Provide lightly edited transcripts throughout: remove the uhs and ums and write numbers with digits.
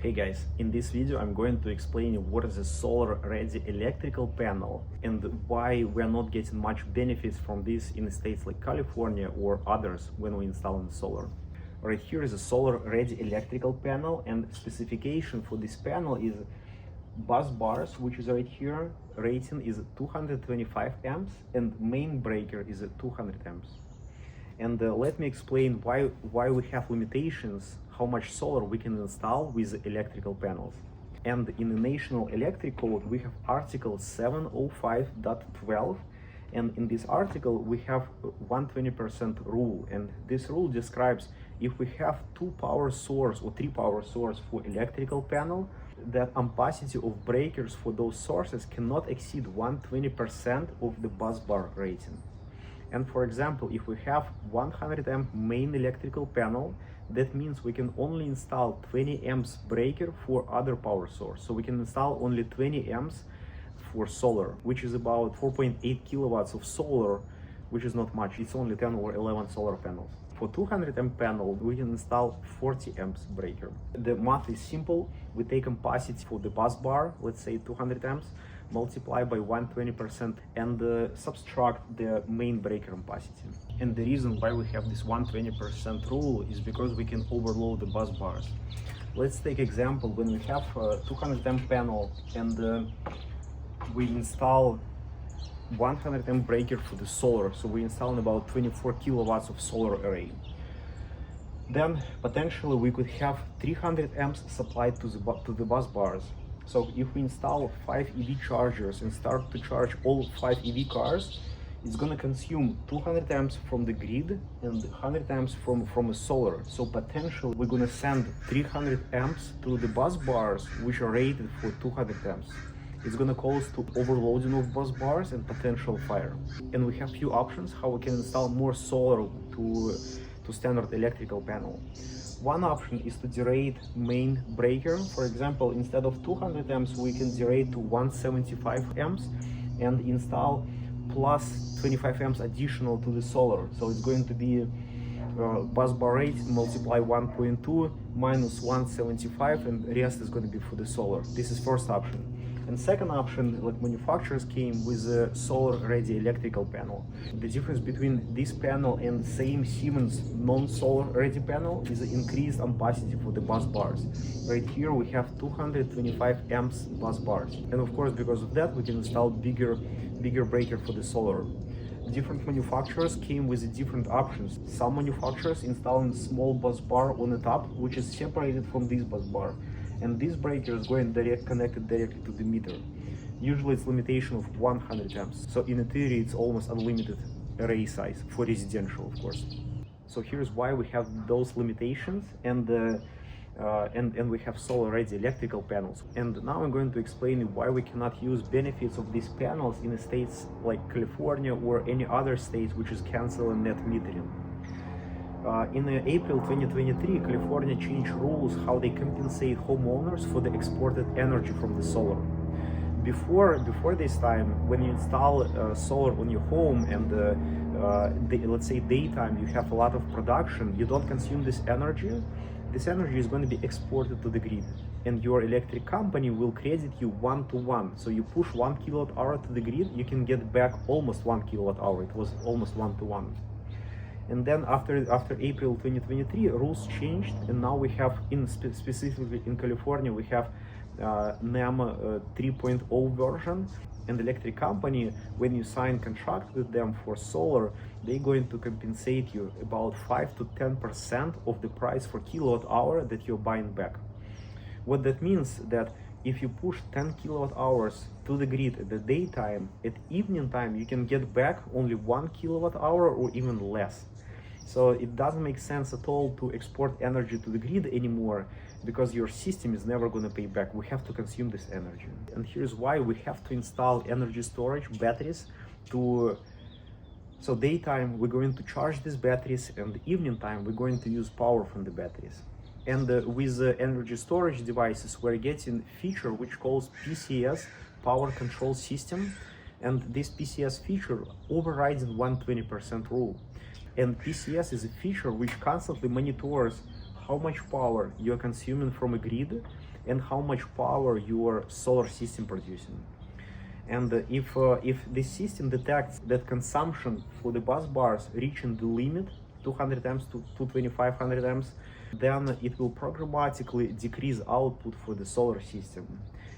Hey guys, in this video I'm going to explain you what is a solar-ready electrical panel and why we are not getting much benefits from this in states like California or others when we install in solar. Right here is a solar-ready electrical panel, and specification for this panel is bus bars, which is right here. Rating is 225 amps and main breaker is 200 amps. And let me explain why we have limitations, how much solar we can install with electrical panels. And in the National Electric Code, we have Article 705.12, and in this article we have 120% rule. And this rule describes if we have two power source or three power source for electrical panel, that ampacity of breakers for those sources cannot exceed 120% of the bus bar rating. And for example, if we have 100 amp main electrical panel, that means we can only install 20 amps breaker for other power source. So we can install only 20 amps for solar, which is about 4.8 kilowatts of solar, which is not much. It's only 10 or 11 solar panels. For 200 amp panel, we can install 40 amps breaker. The math is simple. We take ampacity for the bus bar, let's say 200 amps, multiply by 120% and subtract the main breaker ampacity. And the reason why we have this 120% rule is because we can overload the bus bars. Let's take example when we have a 200 amp panel and we install 100 amp breaker for the solar, so we install about 24 kilowatts of solar array. Then potentially we could have 300 amps supplied to the bus bars. So if we install 5 EV chargers and start to charge all 5 EV cars, it's gonna consume 200 amps from the grid and 100 amps from a solar. So potentially we're gonna send 300 amps to the bus bars, which are rated for 200 amps. It's gonna cause to overloading of bus bars and potential fire. And we have few options how we can install more solar to standard electrical panel. One option is to derate main breaker. For example, instead of 200 amps, we can derate to 175 amps and install plus 25 amps additional to the solar. So it's going to be bus bar rate multiply 1.2 minus 175, and the rest is going to be for the solar. This is first option. And second option, like manufacturers came with a solar-ready electrical panel. The difference between this panel and the same Siemens non-solar-ready panel is increased ampacity for the bus bars. Right here we have 225 amps bus bars. And of course, because of that, we can install bigger breaker for the solar. Different manufacturers came with different options. Some manufacturers installing small bus bar on the top, which is separated from this bus bar. And this breaker is going connected directly to the meter. Usually it's limitation of 100 amps. So in theory, it's almost unlimited array size for residential, of course. So here's why we have those limitations, and we have solar-ready electrical panels. And now I'm going to explain why we cannot use benefits of these panels in states like California or any other states which is canceling net metering. In April 2023, California changed rules how they compensate homeowners for the exported energy from the solar. Before this time, when you install solar on your home and let's say daytime you have a lot of production, you don't consume this energy. This energy is going to be exported to the grid, and your electric company will credit you 1-to-1. So you push 1 kilowatt hour to the grid, you can get back almost 1 kilowatt hour. It was almost 1-to-1. And then after April 2023, rules changed, and now we have, specifically in California, we have NEM 3.0 version. And the electric company, when you sign contract with them for solar, they're going to compensate you about 5 to 10% of the price for kilowatt hour that you're buying back. What that means that if you push 10 kilowatt hours to the grid at the daytime, at evening time you can get back only 1 kilowatt hour or even less. So it doesn't make sense at all to export energy to the grid anymore, because your system is never going to pay back. We have to consume this energy. And here's why: we have to install energy storage batteries so daytime we're going to charge these batteries, and evening time we're going to use power from the batteries. And with energy storage devices, we're getting feature which calls PCS, power control system, and this PCS feature overrides 120% rule. And PCS is a feature which constantly monitors how much power you're consuming from a grid and how much power your solar system producing. And if the system detects that consumption for the bus bars reaching the limit, 200 amps to 2500 amps, then it will programmatically decrease output for the solar system.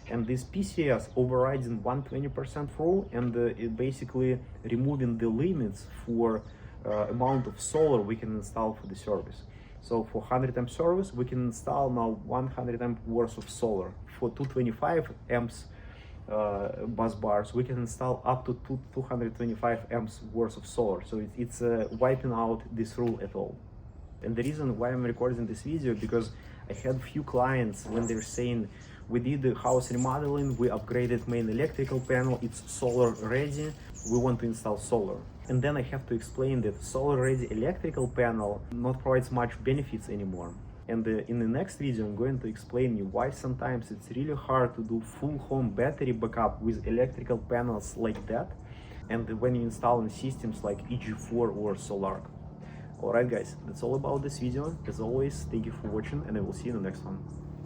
And this PCS overriding 120% rule, and it basically removing the limits for amount of solar we can install for the service. So for 100 amp service, we can install now 100 amp worth of solar. For 225 amps bus bars, we can install up to 225 amps worth of solar. So it's wiping out this rule at all. And the reason why I'm recording this video, because I had few clients when they're saying, we did the house remodeling, we upgraded main electrical panel, it's solar ready, we want to install solar. And then I have to explain that solar ready electrical panel not provides much benefits anymore. And in the next video, I'm going to explain you why sometimes it's really hard to do full home battery backup with electrical panels like that, and when you install in systems like EG4 or Sol-ark. Alright guys, that's all about this video. As always, thank you for watching, and I will see you in the next one.